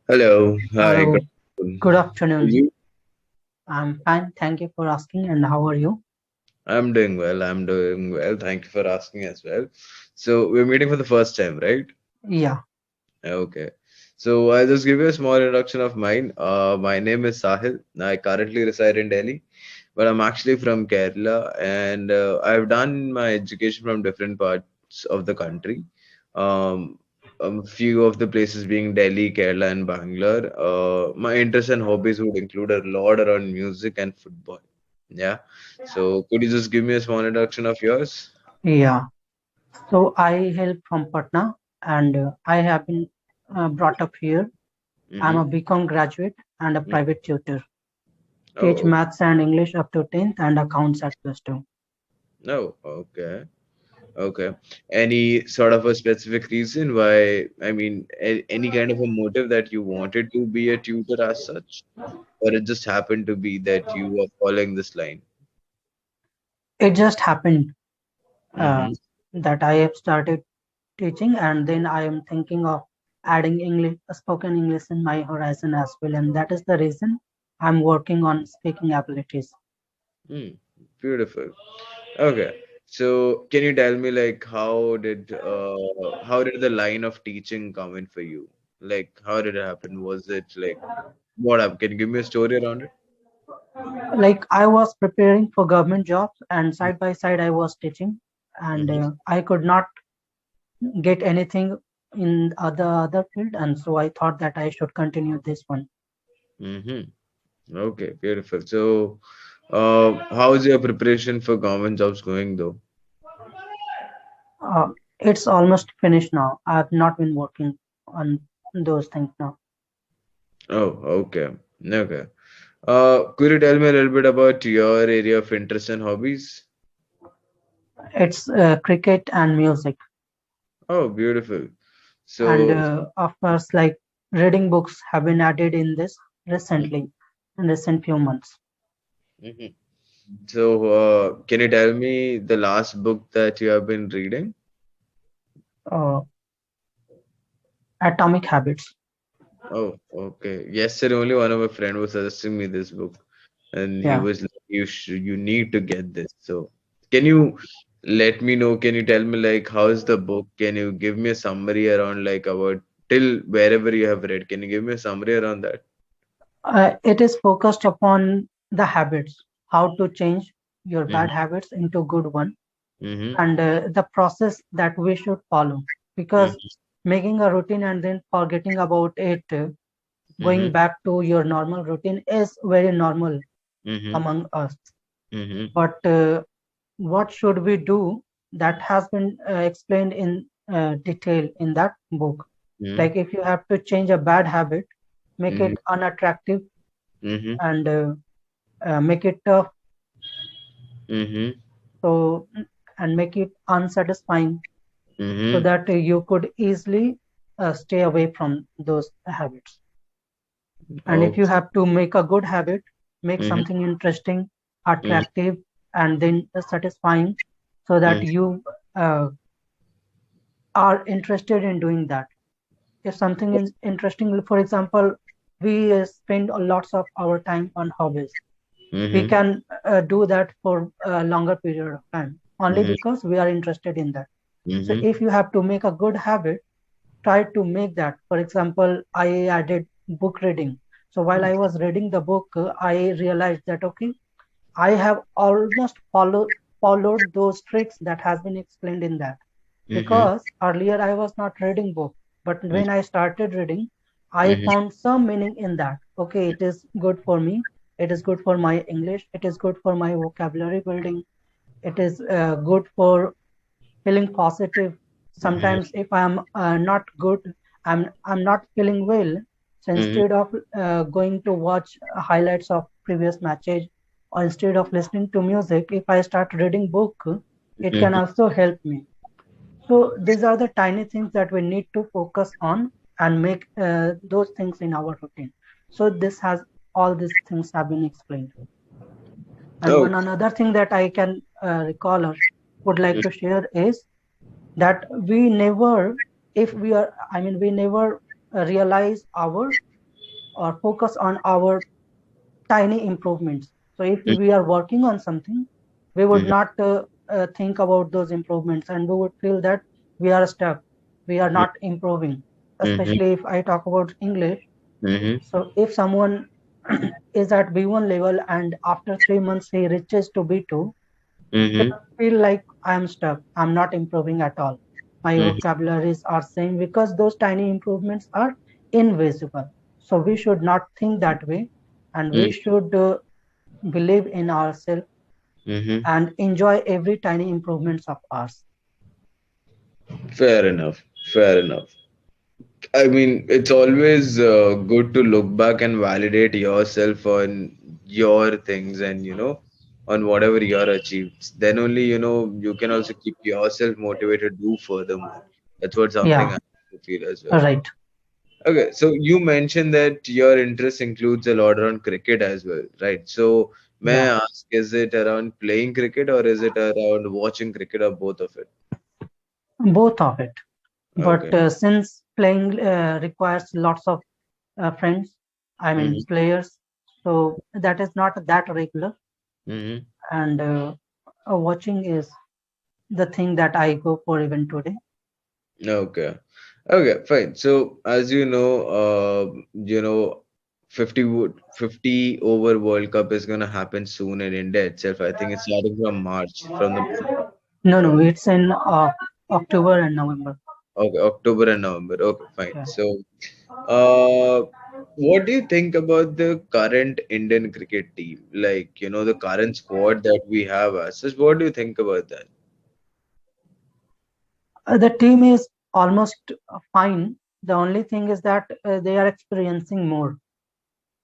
Hello. Hi. Good Hello, afternoon. good How are afternoon. you? I'm fine. Thank you for asking. And how are you? I'm doing well. I'm doing well. Thank you for asking as well. So we're meeting for the first time, right? Yeah, Okay. So I'll just give you a small introduction of mine. My name is Sahil. I currently reside in Delhi, but I'm actually from Kerala, and I've done my education from different parts of the country. Um, a few of the places being Delhi, Kerala, and Bangalore. My interests and hobbies would include a lot around music and football. Yeah. So could you just give me a small introduction of yours? yeah. So I hail from Patna and I have been brought up here. I'm Mm-hmm. a BCom graduate and a private tutor. Teach Oh, maths and English up to 10th and accounts at plus 2. no. Okay. Okay. Any sort of a specific reason why, I mean, any kind of a motive that you wanted to be a tutor as such, or it just happened to be that you were following this line? It just happened uh, Mm-hmm. that I have started teaching and then I am thinking of adding English, spoken English in my horizon as well. And that is the reason I'm working on speaking abilities. Hmm. Beautiful. Okay. So can you tell me like how did the line of teaching come in for you? Like how did it happen? Was it like what happened? Can you give me a story around it? Like I was preparing for government jobs and side by side I was teaching and Mm-hmm. I could not get anything in other field and so I thought that I should continue this one. Mm-hmm. Okay, beautiful. So how is your preparation for government jobs going though? It's almost finished now. I have not been working on those things now. Oh, okay. Okay. Could you tell me a little bit about your area of interest and hobbies? It's cricket and music Oh, beautiful. and So, of course like reading books have been added in this recently in recent few months. mhm. So, can you tell me the last book that you have been reading? uh, Atomic Habits. Oh, okay. Yesterday, only one of my friend was suggesting me this book, and he Yeah. was like, you need to get this." So, can you let me know? Can you tell me like how is the book? Can you give me a summary around like about till wherever you have read? Can you give me a summary around that? It is focused upon the habits, how to change your Mm-hmm. bad habits into good one, Mm-hmm. and the process that we should follow. Because making a routine and then forgetting about it, going Mm-hmm. back to your normal routine is very normal Mm-hmm. among us. Mm-hmm. But what should we do? That has been explained in detail in that book. Mm-hmm. Like if you have to change a bad habit, make Mm-hmm. it unattractive Mm-hmm. and make it tough Mm-hmm. so and make it unsatisfying so Mm-hmm. that you could easily stay away from those habits. And if you Okay. have to make a good habit, make Mm-hmm. something interesting, Mm-hmm. attractive, and then satisfying so that you uh, are interested in doing that. If something is interesting, for example, we spend lots of our time on hobbies. We Mm-hmm. can do that for a longer period of time only Mm-hmm. because we are interested in that. So Mm-hmm. if you have to make a good habit, try to make that. For example, I added book reading. So while I was reading the book, I realized that okay, I have almost followed those tricks that has been explained in that. Mm-hmm. Because earlier I was not reading book, but when I started reading, I Mm-hmm. found some meaning in that. Okay, it is good for me. It is good for my English. It is good for my vocabulary building. It is good for feeling positive. Mm-hmm. Sometimes if I'm not good, I'm not feeling well. So Mm-hmm. instead of going to watch highlights of previous matches or instead of listening to music, if I start reading book, it can Mm-hmm. also help me. So these are the tiny things that we need to focus on and make those things in our routine. So this has all these things have been explained. And Oh. one another thing that I can recall or would like to share is that we never, if we are, I mean, we never realize our or focus on our tiny improvements. So if we are working on something, we would Mhm, not think about those improvements, and we would feel that we are stuck. We are mhm, not improving. mhm, Especially if I talk about English. mhm, So if someone is at B1 level and after 3 months he reaches to B2, they mhm, feel like I'm stuck. I'm not improving at all. My mhm, vocabularies are same because those tiny improvements are invisible. So we should not think that way, and we mhm, should believe in ourselves mhm. and enjoy every tiny improvements of ours. Fair enough. Fair enough. I mean, it's always good to look back and validate yourself on your things and, on whatever you're achieved. Then only, you can also keep yourself motivated to do furthermore. That's what something Yeah, I feel as well. right. Okay, so you mentioned that your interest includes a lot around cricket as well, right? So may Yeah, I ask, is it around playing cricket or is it around watching cricket or both of it? both of it. But Okay. since playing requires lots of friends, I mean Mm-hmm. players, so that is not that regular. Mm-hmm. And watching is the thing that I go for even today. Okay. Okay, fine. So as you know, 50 over World Cup is gonna happen soon in India itself. I think it's starting from March, from the No, no, it's in October and November. okay, October and November. Okay, fine. Yeah. So, uh, what do you think about the current Indian cricket team? Like, the current squad that we have as such. What do you think about that? The team is almost fine. The only thing is that they are experiencing more.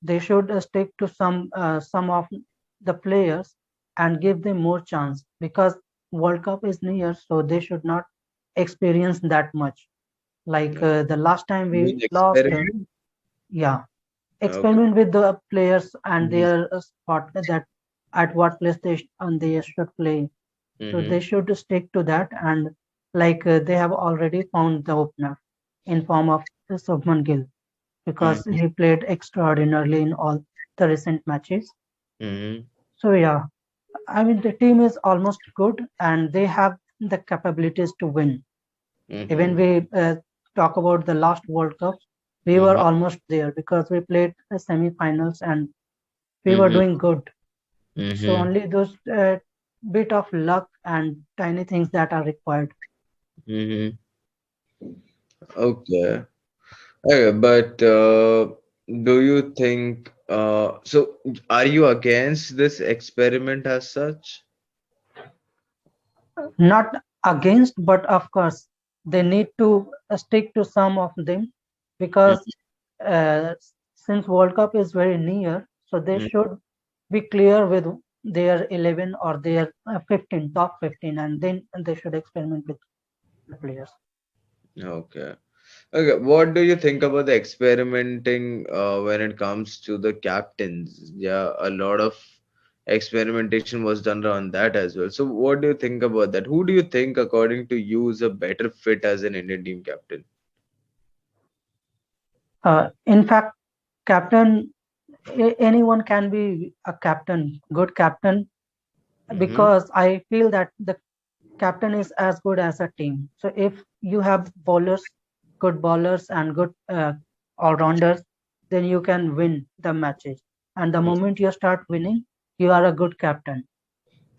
They should stick to some of the players and give them more chance because World Cup is near, so they should not experience that much. Like No. the last time You mean we lost, experiment? yeah, Okay. experiment with the players and Mm-hmm. their spot that at what place and they should play. So they Mm-hmm. should stick to that, and like they have already found the opener in form of Subman Gill because Mm-hmm. he played extraordinarily in all the recent matches. Mm-hmm. So yeah, I mean the team is almost good and they have the capabilities to win. Even Mm-hmm. we talk about the last World Cup, we were Mm-hmm. almost there because we played the semi-finals and we were Mm-hmm. doing good. So Mm-hmm. only those bit of luck and tiny things that are required. Mm-hmm. Okay. Okay, but do you think so are you against this experiment as such? Not against, but of course they need to stick to some of them because uh, since World Cup is very near, so they Mm-hmm. should be clear with their 11 or their 15, top 15, and then they should experiment with the players. Okay. Okay, what do you think about the experimenting when it comes to the captains? Yeah, a lot of experimentation was done around that as well. So, what do you think about that? Who do you think, according to you, is a better fit as an Indian team captain? In fact, captain, anyone can be a captain, good captain, Mm-hmm. because I feel that the captain is as good as a team. So if you have bowlers, good bowlers and good all-rounders, then you can win the matches. And the moment you start winning, you are a good captain.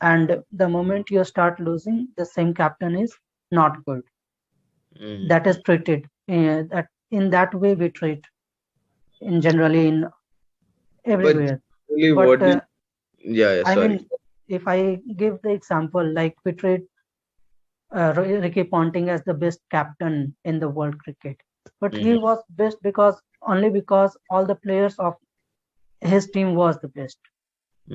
And the moment you start losing, the same captain is not good. That Mm-hmm. is treated that in that way we treat in generally in But everywhere. really, But what do yeah, yeah, I sorry. mean, if I give the example, like we treat Ricky Ponting as the best captain in the world cricket. But he Mm-hmm. was best because only because all the players of his team was the best.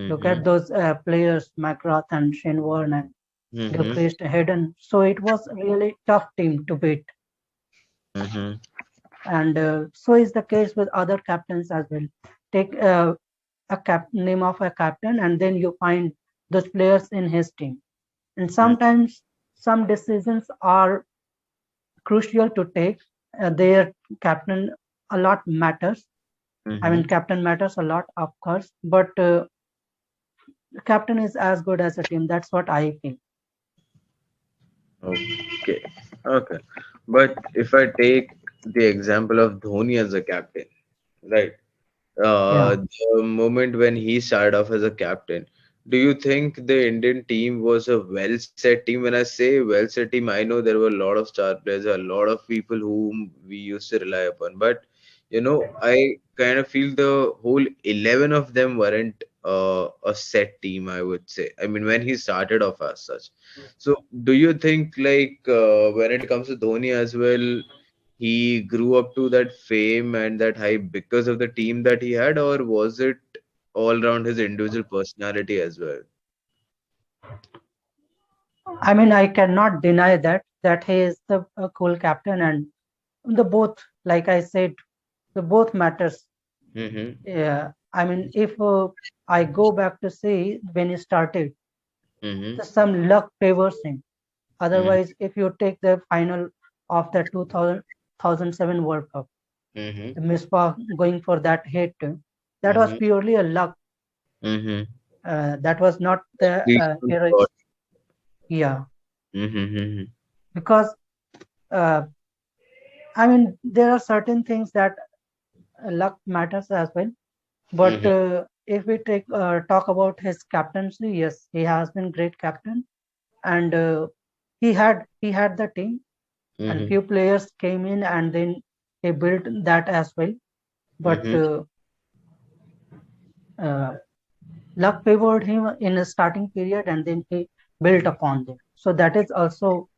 Look at Mm-hmm. those players, McGrath and Shane Warne and Mm-hmm. Gilchrist, Hayden. So it was a really tough team to beat. Mm-hmm. And so is the case with other captains as well. Take name of a captain and then you find those players in his team. And sometimes some decisions are crucial to take. Their captain a lot matters. I mean, Mm-hmm. captain matters a lot, of course, but captain is as good as a team. That's what I feel. Okay. Okay. But if I take the example of Dhoni as a captain, right? Yeah. The moment when he started off as a captain, do you think the Indian team was a well set team? When I say well set team, I know there were a lot of star players, a lot of people whom we used to rely upon. But I kind of feel the whole 11 of them weren't a set team, I would say. I mean, when he started off as such. So, do you think like when it comes to Dhoni as well? He grew up to that fame and that hype because of the team that he had, or was it all around his individual personality as well? I mean, I cannot deny that he is the a cool captain, and the both, like I said, the both matters. Mm-hmm. Yeah. I mean, if I go back to see when he started, Mm-hmm. some luck favors him. Mm-hmm. Otherwise, if you take the final of the 2007 World Cup, Mm-hmm. the Misbah going for that hit, that was Mm-hmm. purely a luck. Mm-hmm. That was not the Please don't heroics. God. Yeah, Mm-hmm. because uh, I mean there are certain things that luck matters as well. But Mm-hmm. if we take talk about his captaincy, yes, he has been great captain, and he had the team, and Mm-hmm. few players came in, and then he built that as well. But Mm-hmm. uh, luck favored him in a starting period, and then he built upon them. So that is also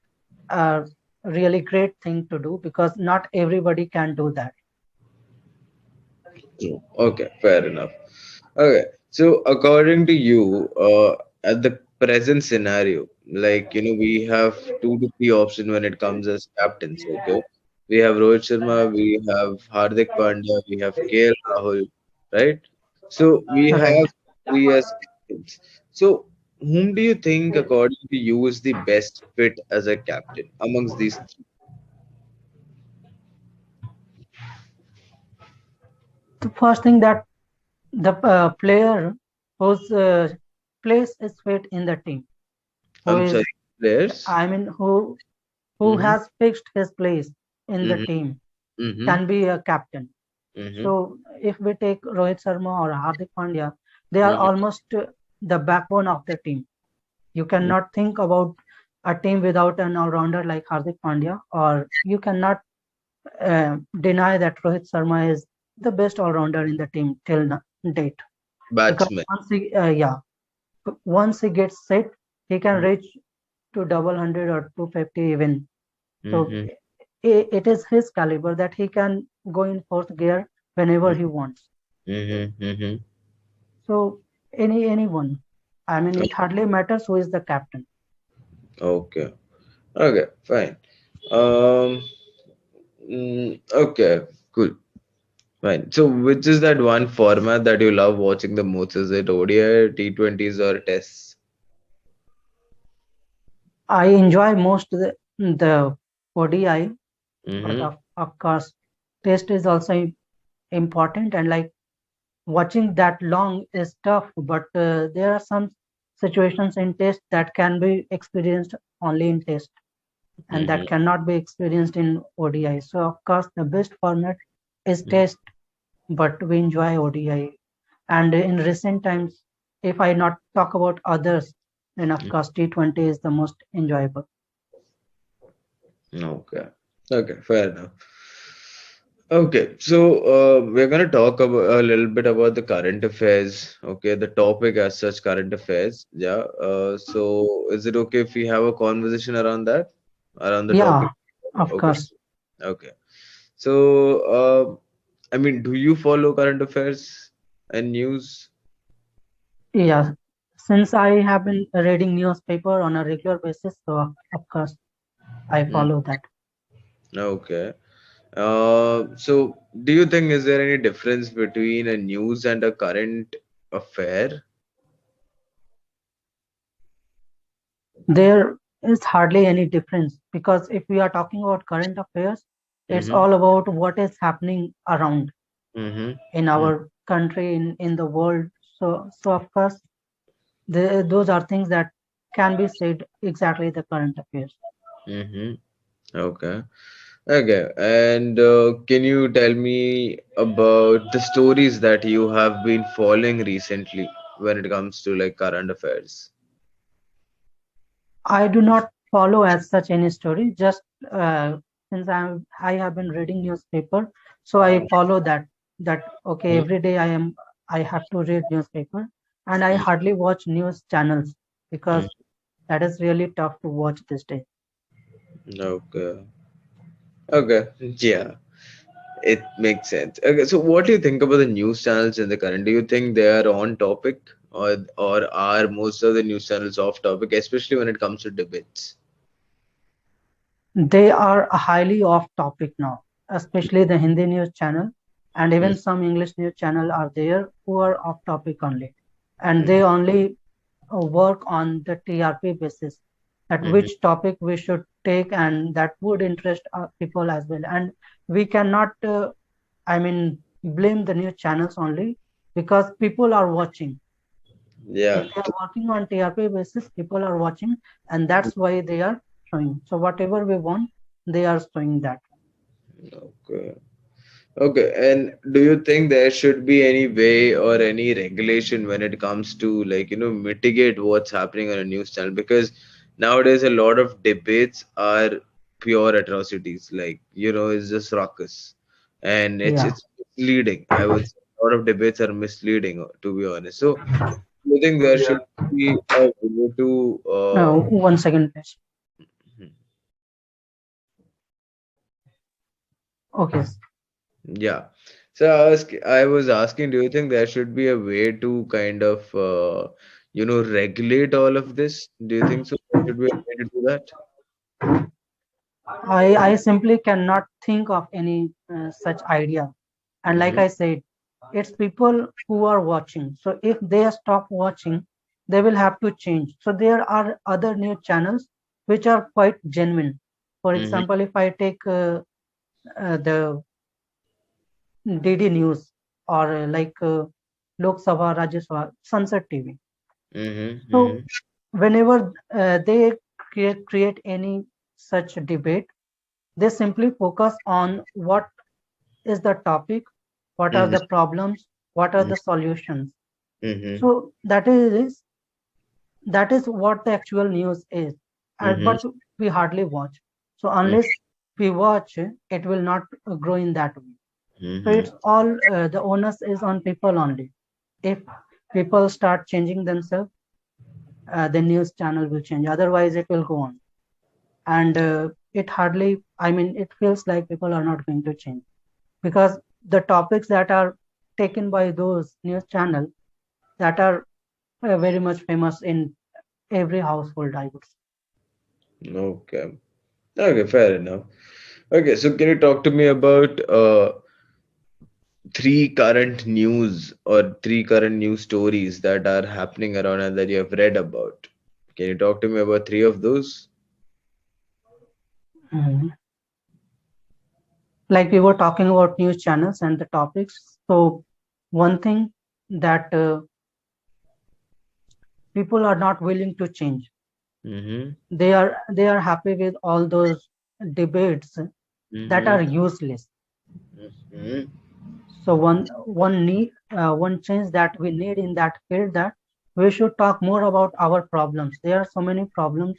a really great thing to do, because not everybody can do that. True. Okay, fair enough. Okay, so according to you, at the present scenario, like we have two to three options when it comes as captains. Okay, we have Rohit Sharma, we have Hardik Pandya, we have KL Rahul, right? So we Right. have three as captains. So whom do you think, according to you, is the best fit as a captain amongst these The first thing, that the player whose place is fit in the team, who I'm sorry, is, players? I mean, who Mm-hmm. has fixed his place in the Mm-hmm. team, Mm-hmm. can be a captain. Mm-hmm. So if we take Rohit Sharma or Hardik Pandya, they are Mm-hmm. almost the backbone of the team. You cannot think about a team without an all-rounder like Hardik Pandya, or you cannot deny that Rohit Sharma is the best all-rounder in the team till date. Because Batsman. once he gets set, he can Mm-hmm. reach to double hundred or 250 even. So Mm-hmm. it is his caliber that he can go in fourth gear whenever he wants. Mm-hmm. Mm-hmm. So anyone, I mean, it hardly matters who is the captain. Okay. Okay. Fine. Um. Okay. Cool. Fine. So, which is that one format that you love watching the most? Is it ODI, T20s, or Tests? I enjoy most the ODI, but Mm-hmm. of course, test is also important, and like watching that long is tough. But there are some situations in test that can be experienced only in test, and Mm-hmm. that cannot be experienced in ODI. So of course, the best format is test, but we enjoy ODI. And in recent times, if I not talk about others, then of course T20 is the most enjoyable. Okay. Okay. Fair enough. Okay, so we're going to talk about a little bit about the current affairs. Okay, the topic as such, current affairs. Yeah. So is it okay if we have a conversation around that, around the Yeah, topic? of Okay. course. Okay. So, I mean, do you follow current affairs and news? Yeah, since I have been reading newspaper on a regular basis, so of course I Mm, follow that. okay. So do you think is there any difference between a news and a current affair? There is hardly any difference, because if we are talking about current affairs, It's Mm-hmm. all about what is happening around in Mm-hmm. our country, in the world. So of course, those are things that can be said exactly the current affairs. Mm-hmm. Okay. Okay. And can you tell me about the stories that you have been following recently when it comes to like current affairs? I do not follow as such any story. Just since I have been reading newspaper, so I follow that okay, every day I have to read newspaper, and I hardly watch news channels because Mm-hmm. that is really tough to watch this day. Okay. Okay. Yeah. It makes sense. Okay, so what do you think about the news channels in the current? Do you think they are on topic, or are most of the news channels off topic, especially when it comes to debates? They are highly off topic now, especially the Hindi news channel, and even some English news channel are there who are off topic only, and they Mm-hmm. only work on the TRP basis, that Mm-hmm. which topic we should take and that would interest people as well. And we cannot, I mean, blame the news channels only because people are watching. If Yeah. they are working on TRP basis, people are watching, and that's why they are showing. So whatever we want, they are showing that. Okay. Okay, and do you think there should be any way or any regulation when it comes to like, mitigate what's happening on a news channel? Because nowadays a lot of debates are pure atrocities, like, it's just ruckus. And it's Yeah. it's misleading. I would say a lot of debates are misleading, to be honest. So do you think there should be a way to One second, please. Okay. yeah. So I was asking, do you think there should be a way to kind of, regulate all of this? Do you think so? There should be a way to do that? I simply cannot think of any such idea. And like Mm-hmm. I said, it's people who are watching. So if they stop watching, they will have to change. So there are other news channels which are quite genuine. For Mm-hmm. example, if I take the DD News or Lok Sabha, Rajya Sabha, Sunset TV. Mm-hmm. So Mm-hmm. whenever they create any such debate, they simply focus on what is the topic, what are the problems, what are the solutions. Mm-hmm. So that is what the actual news is. Mm-hmm. But we hardly watch. So unless we watch, it will not grow in that way. So Mm-hmm. it's all the onus is on people only. If people start changing themselves, the news channel will change. Otherwise, it will go on. And it hardly, I mean, it feels like people are not going to change because the topics that are taken by those news channels that are very much famous in every household, I would say. Okay. Okay, fair enough. Okay, so can you talk to me about three current news stories that are happening around and that you have read about? Can you talk to me about three of those? Mhm. Like we were talking about news channels and the topics. So one thing that people are not willing to change. Mm-hmm. They are happy with all those debates that Mm-hmm. are useless. Mm-hmm. So one change that we need in that field, that we should talk more about our problems. There are so many problems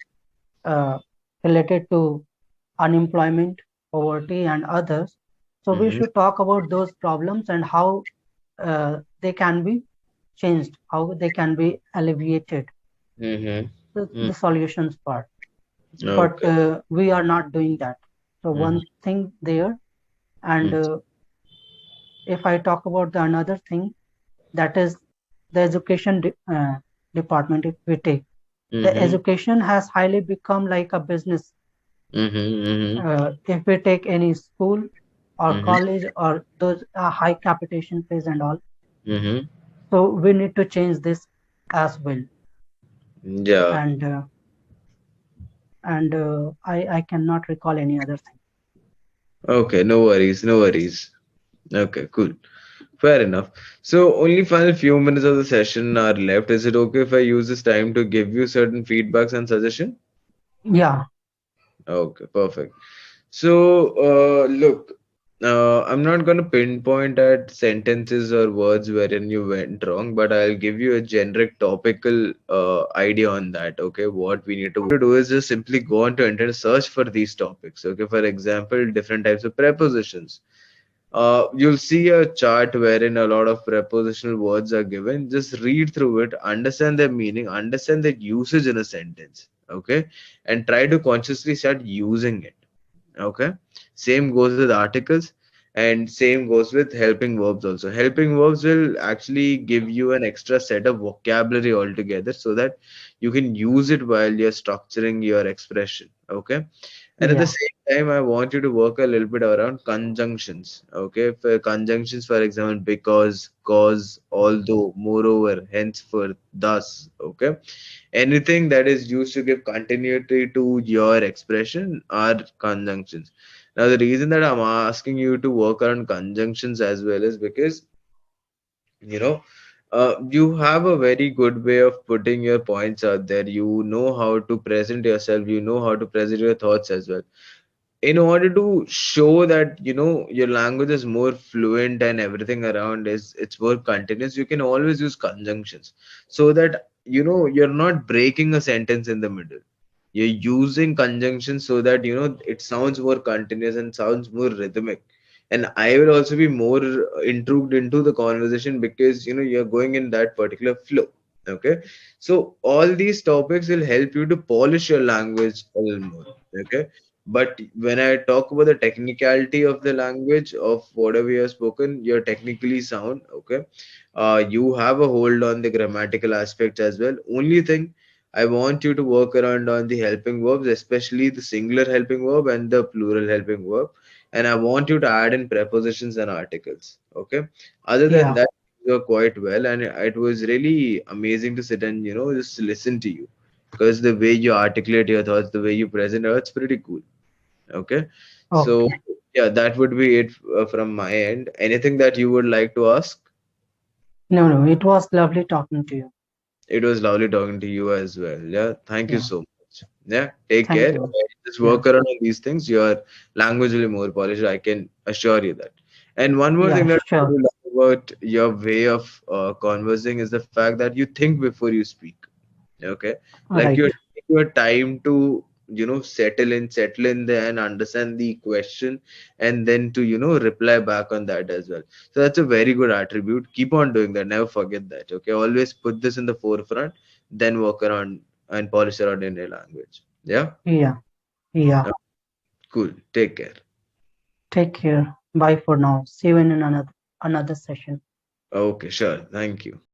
uh, related to unemployment, poverty, and others. So we Mm-hmm. should talk about those problems and how they can be changed, how they can be alleviated, Mm-hmm. the solutions part. But Okay. we are not doing that. So Mm-hmm. one thing there, and if I talk about the another thing, that is the education department. If we take the Mm-hmm. education has highly become like a business. Mm-hmm. If we take any school or Mm-hmm. college or those high capitation fees and all, Mm-hmm. so we need to change this as well. Yeah. And I cannot recall any other thing. Okay, no worries, no worries. Okay, cool. Fair enough. So, only final few minutes of the session are left. Is it okay if I use this time to give you certain feedbacks and suggestion? Yeah, Okay, perfect. So, look, I'm not going to pinpoint at sentences or words wherein you went wrong, but I'll give you a generic topical idea on that. Okay, what we need to do is just simply go on to internet, search for these topics. Okay, for example, different types of prepositions. You'll see a chart wherein a lot of prepositional words are given. Just read through it, understand their meaning, understand their usage in a sentence. Okay, and try to consciously start using it. Okay, same goes with articles, and same goes with helping verbs also. Helping verbs will actually give you an extra set of vocabulary altogether so that you can use it while you're structuring your expression. Okay, and at the yeah, same time, I want you to work a little bit around conjunctions. Okay, for conjunctions, for example, because, cause, although, moreover, henceforth, thus. Okay, anything that is used to give continuity to your expression are conjunctions. Now, the reason that I'm asking you to work around conjunctions as well is because you know you have a very good way of putting your points out there. You know how to present yourself, you know how to present your thoughts as well. In order to show that your language is more fluent and everything around is it's more continuous, you can always use conjunctions so that you're not breaking a sentence in the middle. You're using conjunctions so that it sounds more continuous and sounds more rhythmic. And I will also be more intrigued into the conversation because you're going in that particular flow. Okay, so all these topics will help you to polish your language a little more. Okay, but when I talk about the technicality of the language of whatever you have spoken, you're technically sound. Okay, you have a hold on the grammatical aspect as well. Only thing I want you to work around on the helping verbs, especially the singular helping verb and the plural helping verb. And I want you to add in prepositions and articles. Okay. Other than yeah. that, you're quite well, and it was really amazing to sit and just listen to you because the way you articulate your thoughts, the way you present it, it's pretty cool. Okay. So, Okay. yeah, that would be it from my end. Anything that you would like to ask? No, no, it was lovely talking to you. It was lovely talking to you as well. Yeah. Thank you Yeah, so much. Yeah. Take thank care. you. Just Yeah, work around on these things. Your language will be more polished. I can assure you that. And one more thing yeah, that I sure. really love about your way of conversing is the fact that you think before you speak. Okay, like Right. you're taking your time to settle in there and understand the question, and then to reply back on that as well. So that's a very good attribute. Keep on doing that, never forget that. Okay, always put this in the forefront, then work around and polish around in your language. Yeah. Yeah, yeah. Uh, cool, take care. Take care. Bye for now. See you in another session. Okay, sure, thank you.